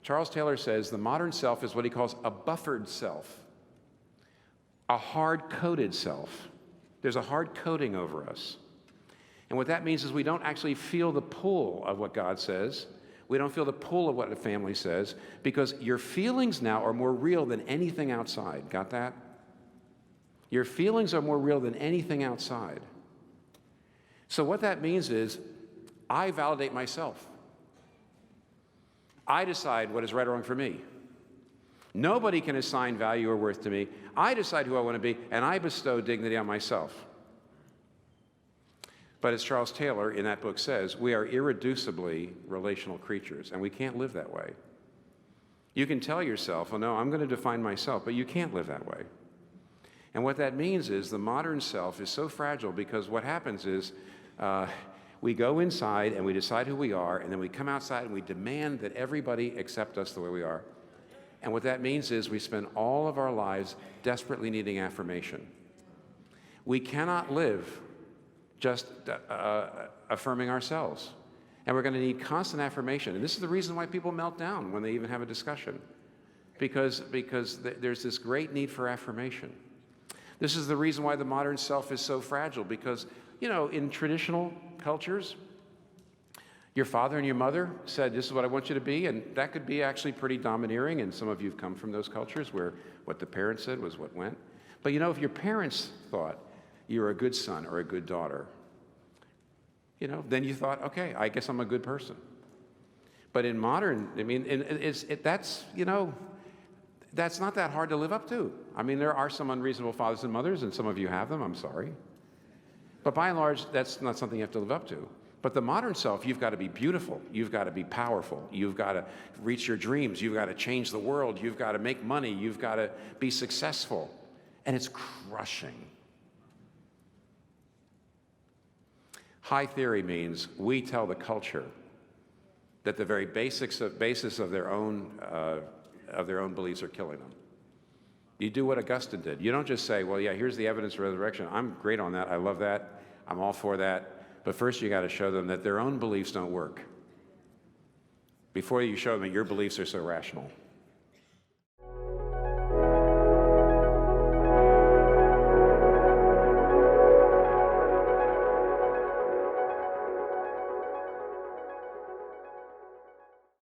Charles Taylor says the modern self is what he calls a buffered self, a hard-coded self. There's a hard coating over us. And what that means is we don't actually feel the pull of what God says. We don't feel the pull of what the family says, because your feelings now are more real than anything outside. Got that? Your feelings are more real than anything outside. So what that means is I validate myself. I decide what is right or wrong for me. Nobody can assign value or worth to me. I decide who I want to be, and I bestow dignity on myself. But as Charles Taylor in that book says, we are irreducibly relational creatures, and we can't live that way. You can tell yourself, oh no, I'm going to define myself, but you can't live that way. And what that means is the modern self is so fragile, because what happens is we go inside and we decide who we are, and then we come outside and we demand that everybody accept us the way we are. And what that means is we spend all of our lives desperately needing affirmation. We cannot live just affirming ourselves. And we're going to need constant affirmation. And this is the reason why people melt down when they even have a discussion, because there's this great need for affirmation. This is the reason why the modern self is so fragile, because, you know, in traditional cultures, your father and your mother said, this is what I want you to be, and that could be actually pretty domineering, and some of you have come from those cultures where what the parents said was what went. But you know, if your parents thought you're a good son or a good daughter, you know, then you thought, okay, I guess I'm a good person. But in modern, I mean, that's, you know, that's not that hard to live up to. I mean, there are some unreasonable fathers and mothers, and some of you have them, I'm sorry. But by and large, that's not something you have to live up to. But the modern self, you've got to be beautiful, you've got to be powerful, you've got to reach your dreams, you've got to change the world, you've got to make money, you've got to be successful. And it's crushing. High theory means we tell the culture that the very basis of their own beliefs are killing them. You do what Augustine did. You don't just say, well, yeah, here's the evidence of resurrection. I'm great on that. I love that. I'm all for that. But first you got to show them that their own beliefs don't work before you show them that your beliefs are so rational.